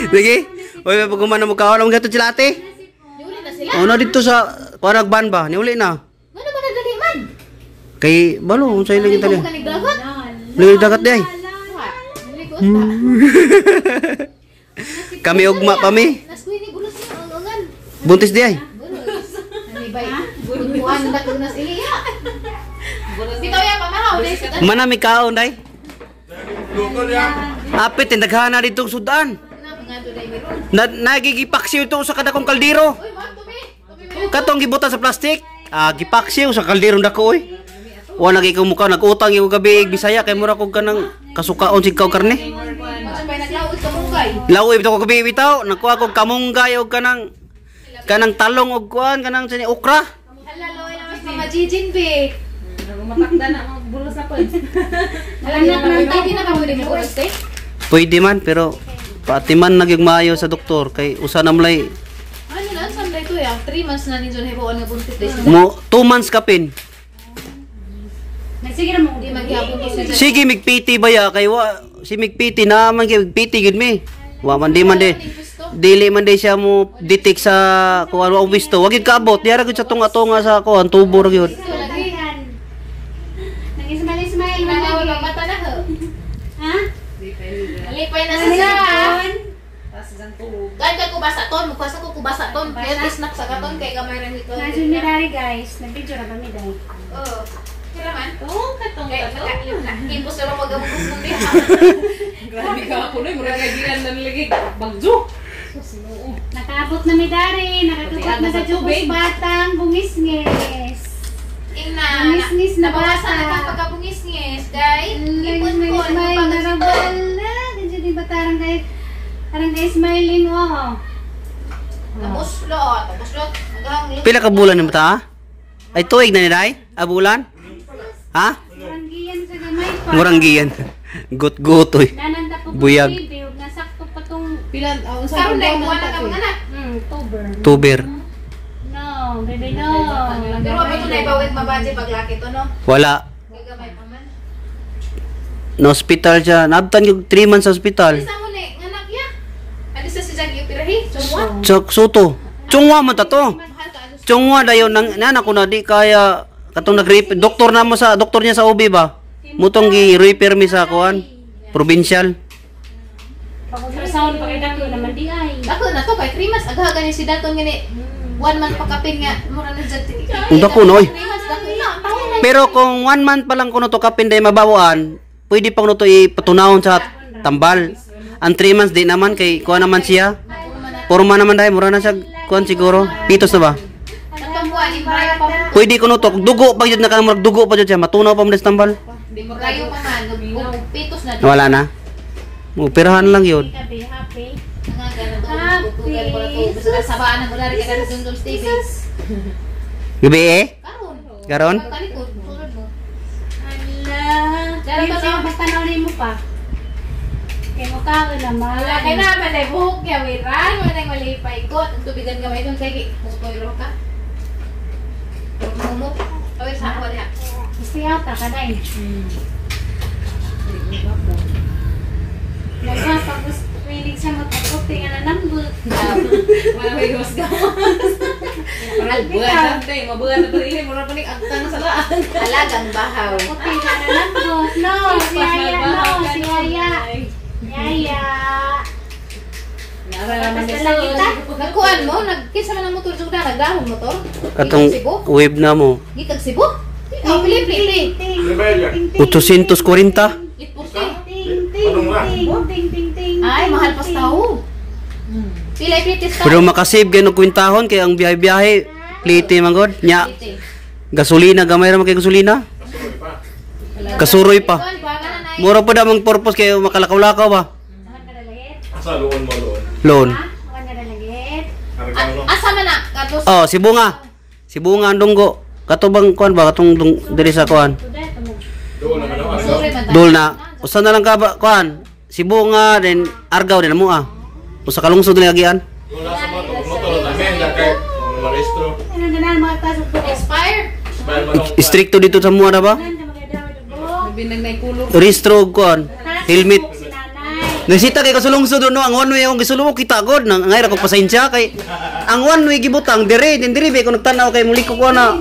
Sige. Oy, pag kumana mo kaon ang gato sila ate. Niuli na sila. Ono dito sa Panagban ba? Niuli na. Ano ba nagdali man? Kay balo sa ilang Ano Italy. ka nagdagat? Lagi dagat di ay. Naligot ta. Kami ugma pa mi. Naskuy ni bulos niya ang ungan. Buntis di ay. Bulos. Ani bay. Bunuan na ko na sila. Bulos. Bitaw ya pamahaw dai sa. Manami kaon day. Apit tindaghana dito sudan. Nagigipaksiw ito sa kadakong kaldero. Uy, man tumi. Katong gibutan sa plastic. Gipaksiw sa kaldero dako oy. Wa nagi ko muka nag-utang yung gabi Bisaya kay mura kog kanang kasukaon sig kaw karne. Ano bay naglaot ka mungkay? Laoy bitaw ko gabi bitaw, nakuha kog kamunggay og kanang talong og kuan kanang sini okra. Hala loy na mas mamajijin be. Matakda na ang bulos na po. Alam na hindi na kamo din bulos eh. Pwede man pero patiman nagyug maayo sa doktor kay usa na mulay Ano na sanday to ya? 3 months na ninyo hibuan nga buntis day. mo 2 months kapin. Sige na mo. Hindi maghapon to siya. Sige migpiti ba ya kay wa si migpiti na man kay migpiti gid mi. Wa man di dili man di siya mo detect sa kuan wa obisto. Wa gid kaabot diara gid sa tunga-tunga sa kuan tubo ra gyud. Nag-smile Mga wala mata na ho. Ha? Alipay na siya. Tapos isang tulog. Gan kay kubasa ton, mukasa ko kubasa ton. Kaya snack sa katon kay gamay ra nito. Nasunidari guys. Nag-video na kami dahil. Oh. Kira man. Oo, katong Kay impos na magabugos ng diha. Grabe ka ako na. Mura kaya gilan na nilagay. Bagjo. Nakaabot na may dari. Nakakabot na sa jubos batang bungisngis. Ina. Bungis-ngis na Nabawasan bata. na ka pagkabungis-ngis. Kay ipon May ko. smile na rabala. Ganyan di ba tarang kay smiling oh. Tabuslot. Tabuslot. Hanggang Pila ka bulan ni mata? Ay tuig na ni dai? Bulan? Ha? Muranggiyan sa gamay pa. Muranggiyan. Gut-gut oy. Nananda po Buyag. Biyog nasakto pa tong Pilan, karon na ikuha na ka mga anak. October. Tuber. No, baby no. Pero wa ito na ibawit mabadje paglaki to no. Wala. Gagamay pa man. Na hospital siya. Nabtan yung 3 months sa hospital. Isa mo ni anak ya. Adi sa sijag ipirahi. Sumwa. Sa suto. Chungwa man ta to. Mahal ka ano. Chungwa dayon nang ko na di kaya katong doktor na mo sa doktor niya sa OB ba. Mutong gi-repair mi sa kuan. Provincial. Pag-ultrasound pa kay dako naman di ay. Ako na to kay 3 months aghagan ni si Daton ngani. 1 month pa kapin nga mura na jud. Ang dako, no, oy. 3 months dako na. Tawo na. Pero kung 1 month pa lang kuno to kapin day mabawaan, pwede pang no to ipatunawon sa tambal. Ang 3 months di naman kay kuan naman siya. Porma naman dai mura na siya kuan siguro. Pitos na ba? Tatambuan ni Brayo pa. Pwede kuno to dugo pa jud na kanang dugo pa jud siya matunaw pa mo sa tambal. Di mo rayo pa man. Pitos na. Wala na. Operahan lang yun. Happy, happy. Nga ganun to. Tutugan ko na to. Gusto na sabaan ang ulari ka na Dundum Stevens. Gabi eh? Karon. Garon? Kalikod. Tulad mo. Ala. Dara pa Yung pagtanaw mo pa. Kay mo kaon naman. Wala kay naman ay buhok ya wiran. Wala nang malipay ko. Ang tubigan gamay doon kay muskoyro ka. Mumuk. Awir sa ako niya. Gusto yata ka na eh. Pag gusto pilig siya magpaputi nga na nambut. Wala may hos gawas. Parang buwan na tayo. Mabuwan na tayo. Mura pa rin agtang sa laan. Alagang bahaw. Puti nga na nambut. No, si Yaya, no, si Yaya. Yaya. Nara naman Basta ni lang kita. Nagkuan mo, nagkisa man ang motor jud na nagdahon motor. Katong Gitag Cebu. wave na mo. Gitag Cebu. Oh, pili. 840. Litpurti. Ting, ting, ting, ting. Ay, mahal pa sa tao. Pilay plitis ka. Pero makasave gano kwintahon kay ang biyahe-biyahe plite man god nya gasolina gamay ra man kay gasolina. Kasuroy pa. Mura pa damang purpose kay makalakaw-lakaw ba. Awan ka nalagit? Asa loon mo loon? Loan. Ha? Awan ka nalagit? Karga mo. Asa man na? Katos. Oh, sibunga. Sibunga ang dunggo. Katubang kuan ba katong diri sa kuan. Tuday, tumog. Doon naman ako. Sorry man. Dol na. Usa na lang ka ba kuan. Sibunga then Argao din mo ah. Usa ka lungsod ni agian. Wala sa motor. Motor namin. Kay maristro. Ano ganan mga pasok ko? Expired. Bayad mo nung Stricto dito sa mua na ba? Nan, magadaw, dugo. Binag na ikulo. Restro kuan. Helmet. Si nanay. Nasita kay kasulungsod no ang one way akong gisulong kita god nang ngay ra ko pasensya kay ang one way gibutang dire be ko nagtanaw kay muli ko na.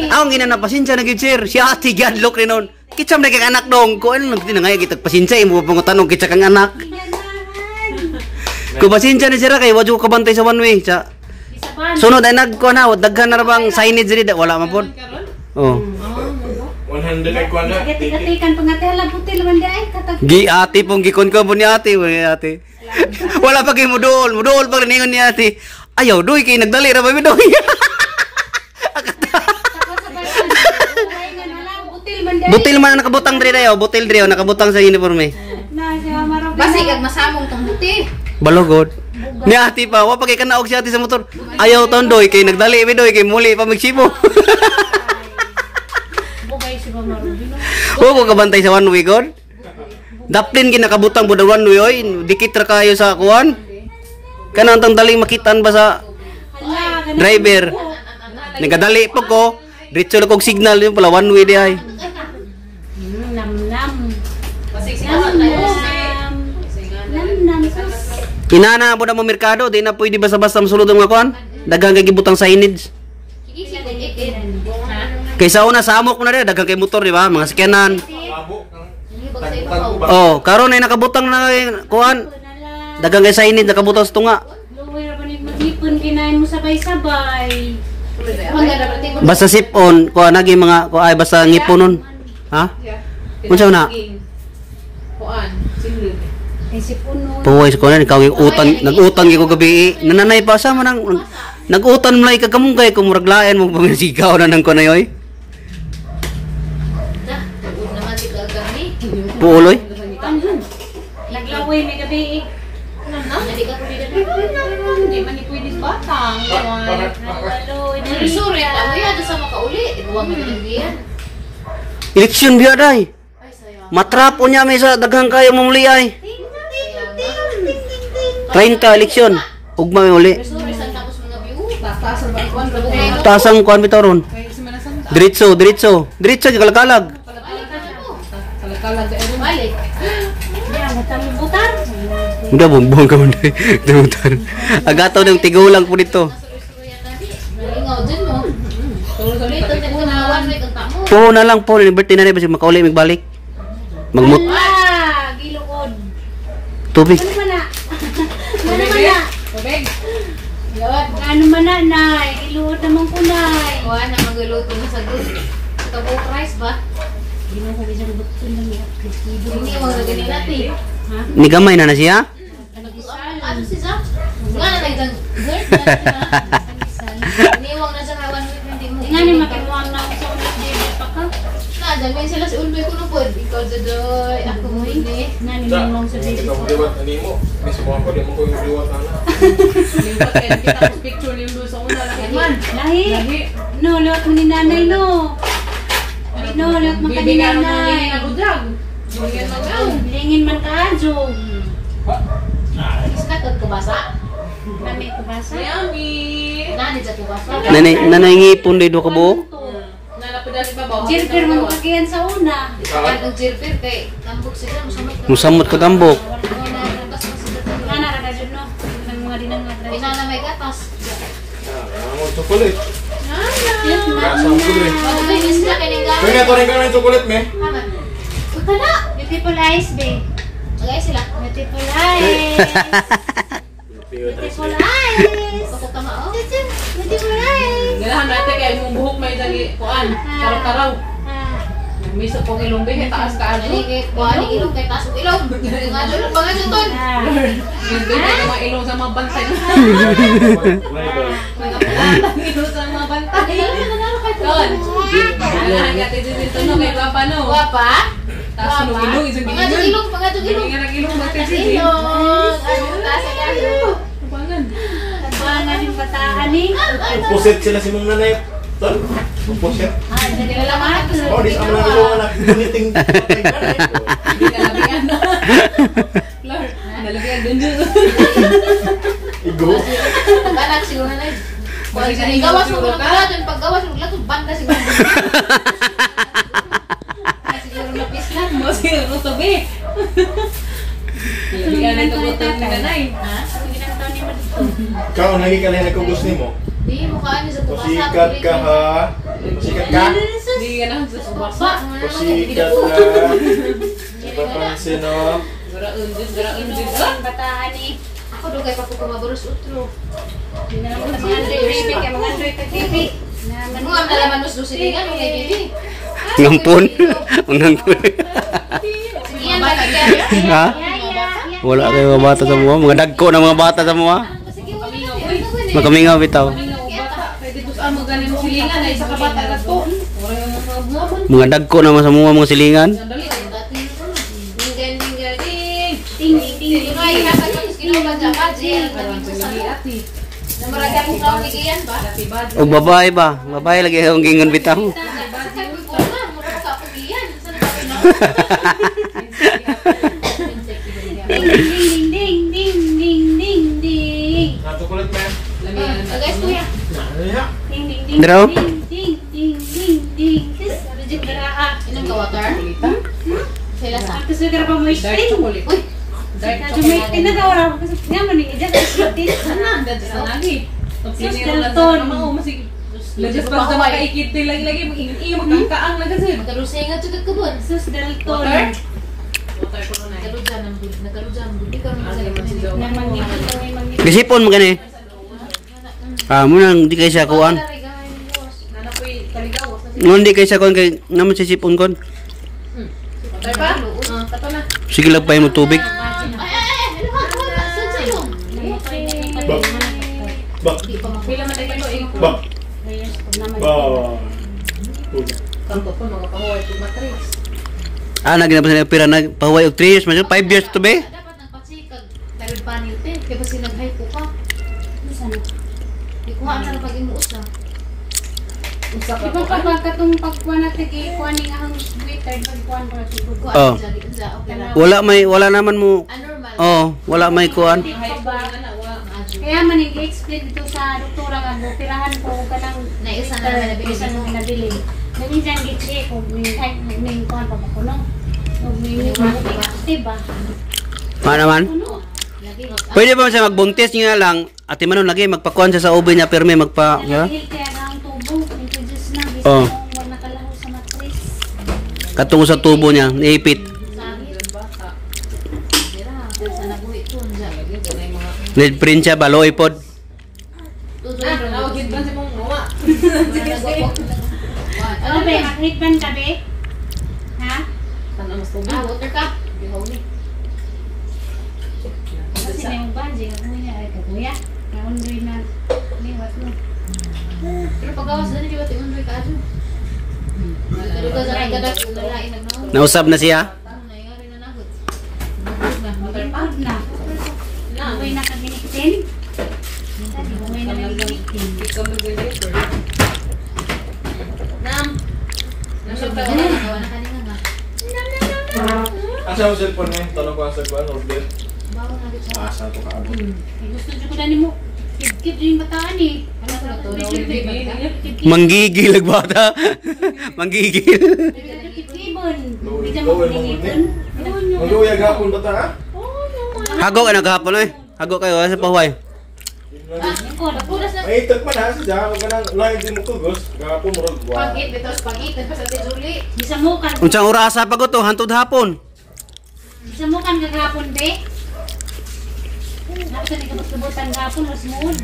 Ang ginana pasensya na gid sir. Si ate gadlok rin nun. Kitsam na kay anak dong ko ano nang ngay kitag pasensya imo pangutanong kitsa kang anak. Ko pasensya ni sira kay wadyo ka bantay sa one way sa sunod ay nagko na daghan na ra bang signage diri wala man pod. Oh. 100 ay kuan na. Katikan pangatela putil man di ay katag. Gi ate pong gikon ko ni ate, ate. Wala pa kay mudol pa ningon ni ate. Ayaw doy kay nagdali ra ba mi doy. Butil man nakabutang diri dayo, butil diri nakabutang sa uniforme. Na siya maro. Basi kag masamong tong buti. Balogod. Ni ate pa, wa pa kay kanaog si ate sa motor. Ayaw ton doy kay nagdali mi doy kay muli pa magsibo. Bugay si Maro. Wa ko kabantay sa one way god. Daplin kinakabutang pod one way oy, dikit ra kayo sa kuan. Kanang tang daling makitaan ba sa driver. Nagkadali po ko. Diretso lang kong signal yung pala one way di ay. Nam nam. Pasigsigahan tayo. Nam. Inana po na mo merkado, di na pwede basta-basta masulod ang mga kuan. Daghang kay gibutang signage. Kaysa una sa amok mo na rin, daghang kay motor di ba? Mga sakyanan. Oh, karon ay nakabutang na kuan. Daghang kay signage nakabutang sa tunga. Luwi ra ba nig magipon kinain mo sabay-sabay. Basta sipon, kuan nagi mga kuan ay basta ngipon nun. Ha? Unsa na? Kuan, sinlud. Ay si puno. Puwes ko na ikaw yung utang, nag-utang ko gabi. Nananay pa sa man nag-utan mo lang kagamungkay kung muraglayan mo pamisigaw na nang ko na yoy. Puuloy. Naglaway may gabi. Hindi man pwede batang. Sorry, ako yan sa makauli. Ibuwang mo yan. Eleksyon biya day. Matrap o niya may sa daghang kayo mamuli ay. 30 eleksyon. Ugma may uli. Sorry, sa tapos mga view. Taas ba kuan ra. Tasang kuan bitaw ron. Kay Semana Santa. Diretso kalakalag. Kalakalag ay Balik. Diyan matalibutan. Udah bumbong ka man day. Demutan. Agataw ng tigulang po dito. Malingaw din mo. Dito din kanawan may kagtamo. Po na lang po, liberty na rin basi makauli magbalik. Magmut Ala, giluod. tubig. Ano man na? Ano man na? Tubig. Yun. Ano man na, nay? Giluod naman ko, nay. Kuha na maguluto mo sa good. Tabo price ba? Hindi mo sabi siyang buksan lang yan. Hindi mo na ganin natin. Ha? Ni gamay na siya? Ano si Zach? Nga na nagdang girl. Iniwang na sa kawan mo hindi mo. Nga ni makimuang na ako sa ulit dito pa ka. Dami sila si Ulbe ko na po. Ikaw dodoy. Ako mo hindi. Nga ni mamang sa dito Ikaw pa. liwat ani mo. Miss mo ako, di mo ko yung liwat ana. Lipat kayo kita ko picture niyo sa una lang man. Lahi. No, liwat mo ni nanay, no. No, liwat mo ka ni nanay. Nagudrag. Bibigyan magaw. Bilingin man ka, Jog. Iskat at kubasa. Mami ko basa. Yummy. Nani sa kubasa. Nanay ngipon day do ka buok. Nalapidan ba ba? Jirper mo kagiyan sa una. Kan ang jirpir kay tambok sila musamot ka. Musamot ko tambok. Nga na, raka dyan, no. Ng mga dinang nga tradisyon. Ina na may gatas. Ang chocolate. Gasa ang chocolate. Magagay niya sila kay nang Pwede ko rin ka ng chocolate, me. Punta na. Beautiful eyes, babe. Magagay sila. Beautiful eyes. Beautiful eyes. Bakit ka mao? Beautiful eyes. Ganahan natin kay mong buhok may dali kuan. Karaw-karaw. Miso pong ilong bihe taas ka Ani ano. kay kuha ni ilong kay tasok ilong. Nga dulu mga juton. Hindi na mga ilong sa mga bantay. Ilong sa mga bantay. Kon. Ganahan natin dito no kay Papa no. Guwapa. Taas ng ilong isang Mga gilid. ilong, mga ilong. Nga nag-ilong ba kasi Ilong. Ano tasa ka? Kubangan. Tabangan yung bataan eh. Pusit sila si mong nanay. Ton? Pusit. Ah, dali Wala lang ka ako. Oh, di sa mga nilo anak. Guniting patay ka na. Hindi nalabihan na. Lord, nalabihan din dun. Igo. Pag-anak siguro na yun. Gawas mo lang pala dun. Pag gawas mo lang, banda siguro. Siguro na pislan. Masih rutubi. nanay kabutang ni nanay. Ha? Ginantaw ni mo dito. Ikaw, lagi ka lang nagkugos ni mo. Di mo kaan sa tubasa. Pasikat ka ha. Pasikat ka. Di ka na sa subasa. Pasikat ka. Papansin o. Garaon din. Ang bataan ni. Ako doon kay papo kumaburos utro. Hindi na naman mga Android TV. Kaya mga Android TV. Mo am nalaman mo susilingan mo kay Bibi. Ngampun. Ngampun. Sige yan ba kaya? Ha? Wala kayo mga bata sa mga. Mga dagko ng mga bata sa mga. Sige mo na. Makamingaw bitaw. Pwede po sa mo galing mo silingan ay sa kabata na to. Ora yung mga buhabon. Mga dagko naman sa mga silingan. Dali. Ding ding ding. Ting ting ting. Ay, hasa ko kilo ba sa budget? Parang pili ati. Namaraga mo ka kikiyan ba? Dati bad. O babae ba? Babae lagi ang gingon bitaw. Sakay ko na, mura ka kikiyan. Saan ka na? Ding ding ding ding ding ding. Natukulit man. Lamian. Guys, kuya. Nah, Ding ding ding. Diraw? Ding ding ding ding ding. Reject draa. Inom ka water? Sila sa. Ako sugar pa mo Dark sting. chocolate. Uy, Dark Medyo may tinagawara ko kasi nga man ni ija sa tis. Sana, dadya sa lagi. Sus, Pagpiniro lang Dalton. sa mga masig. Lagas pa sa mga ikiti lagi-lagi. Mag-ingi, magkangkaang na kasi. magkarusingan sa kagkabon. Sus Dalton. Water? Water ko na Nagkarujan ng budi. Nagkarujan ng budi. Karoon Ano naman si sa Jowa? Nang mangipon ko ay mangipon. Gisipon mo gani. Muna di kay siya kuan. Nana po'y kaligawas na siya. Ngun di kay siya kuan kay naman si sipon kon. Water pa? Kato na. Sige lang pa mo tubig. Ay, ano ba? Saan sa'yo? Ba. Di pa Pila man tayo ko. Ba. Ba. Kanto po mga pahuway kung matris. Ginapos na pira na pahuway og 3 years man 5 years to be. dapat nagpatsikag. Tarod panil te. Kaya ba sinaghay ko ka? Di ko nga na pag-imuos ah. Usa ka Iba po. pa ba katong pagkuha natin kay kuha ni ang waiter pagkuha ko na siguro. Ko Oh. ano dyan. Dyan, okay lang. Wala naman mo. Anormal. Wala may kuan. High school na na. Kaya man i-explain dito sa doktora nga bupirahan ko ka ng Na isa na naman nabili. isa na nabili. Dami dyan gitsi kung may kuha pa ba ko no? Kung may diba? Naman. Kuno. Lagi. Pwede ba siya magbuntis nga lang? Ate Manon lagi magpakuan siya sa ube niya pero may magpa, Kaya yeah? kaya na ang tubo. Introduce na. Bisa Oh. kung nakalaho sa matris. Katungo sa tubo niya, niipit. Dira. Sa nabuhi ko. Dyan. Lead print siya baloy pod. Tuloy. Nawagin ba si mong mama? Ano ba? Mag-headband ka be? Ha? Tanong mas tubig. Water ka? Bihaw ni. Kasi na yung banji. Kakuya ay kakuya. Kaundoy na. Liwat mo. Pero pagkawas na di ba tingin mo ka ado? Pero ka sa kagat nalain nagnaon. Nausap na siya. Nangyari na nahod. Mag-headband na. Ako'y nakaginiktin. Minsan, ako'y nakaginiktin. Ikaw mag-deliver. Nam. Nam pa na gawa na kanina nga. Asa mo cellphone ni? Tanong ko asa ko ano order. Bago na gid sa. Asa to ka ano? Eh, gusto nyo ko na ni mo. Kid-kid yung bataan eh. Ano ko na to? Kid-kid. Manggigil ang bata. Manggigil. Kid-kid-kibon. Hindi Ikaw mo ay kid-kid. Mag-uwi gapon ba ta ha? Hago ka naghapon eh. Hago kayo sa pahuway. Punas na. Ay, tagman ha, sadya ka nang lain din mo kugos. Gapon mo ron. Pag-eat, bitos pag-eat. Pa sa Julie. Bisa mo kan. Unsang orasa pa ko to hantod hapon. Bisa mo kan kagapon be. Nakita ni kabut-kabutan gapon. Mas mood.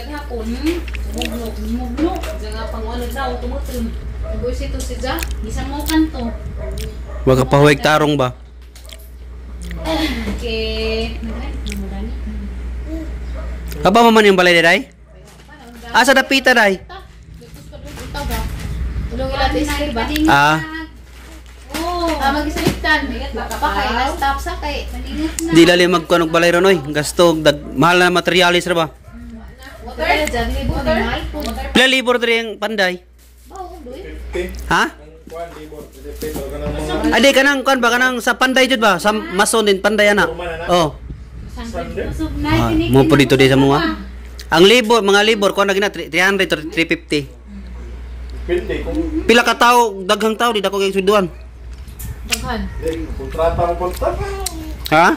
Hapon. Muglo. Diyan nga pang-ano daw, tumutun. Buis ito si Ja. Bisa mo kan to. Wag ka pahuway tarong ba? Okay. Aba man yung balay day? Asa dapita day? Ito ba? Tulong ilati sa iba. Ah. Oh. Mag-isaliktan. Baka pa kay na-stop sa kay. Maningat na. Di lali magkuan og balay ron oy. Gasto mahal na materialis ra ba? Water na dyan. Libo ni Mal. Pila libor diri ang panday? Bao, duit. 50. Ha? Kuan di mo. Depende ka nang mga Adi kanang kuan ba kanang sa panday jud ba? Sa mason din panday ana. Oh. Kusog na. Ah, tinik- mo po dito di sa mga. Ang libor, mga libor kuan na gina 300 or 350. Depende kung Pila ka tawo, daghang tawo di dako kay suduan. Daghan. kontrata mo kontrata. Ha?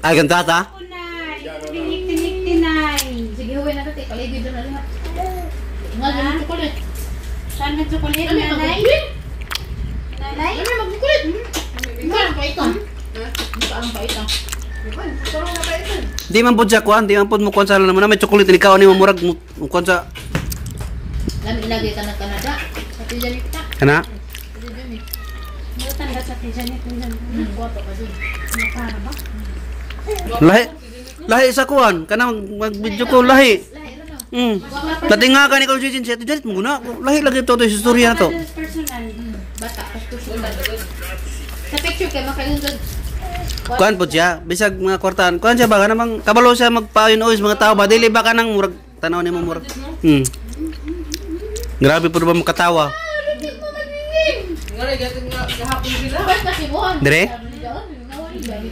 Ay, kantata? Unay. Tinik-tinik tinay. Sige, huwag na ito. Paligid doon na rin. Nga, ganun chocolate. Saan ang chocolate, Ano yung nanay? magkukulit? Nanay? Ano yung magkukulit? Ikaw ang paitang. Ikaw ang paitang. Di man po siya kuhan, di man po mo kuhan sa naman na may chocolate, ikaw ni mamurag mo kuhan sa... Lami ilagay ka na Canada. Sa tiyan kita. Kana? Butan ba sa tijanet mo? Kuwato ka dun. Para ba? Lahi sa kuhan, kana mag-video ko, lahi. Dati nga ka ni Kong Jijin, siya tijanet mo guna, lahi lagi ito sa istorya na to. Personal. Bata, personal. Sa picture kay makayon dun. Kuhan po siya, bisag mga kwartaan, kuhan siya ba, ka namang kabalo siya magpayon o mga tao ba, dili ba ka nang murag, tanaw ni mo murag. Grabe po ba makatawa. Nga rin, gatin nga gahapon sila. Ba't kasi buwan? Dire?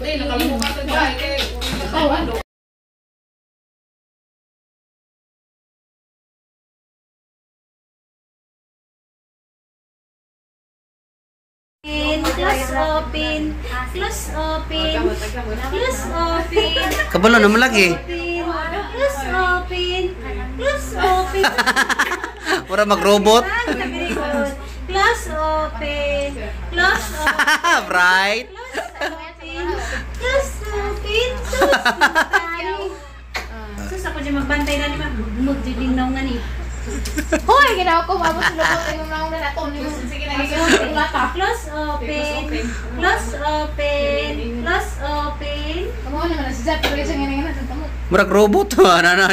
Ay, nakalimutan ba? Kaya, Kawan. Close open. Close open. Close open. Kabalo naman lagi. Close open. Close open. Para mag-robot. Very good. Close open. Close open. Bright. Close open. Close open. Sus ako dyan magbantay na ni ma. Magdibing na nga ni. Hoy, ginawa ko mabot sila ko tayo na una nato. Sige na, Close open. Close open. Close open. Kamu naman na si Zap, pero isang nga nga na. Murag robot. Ano.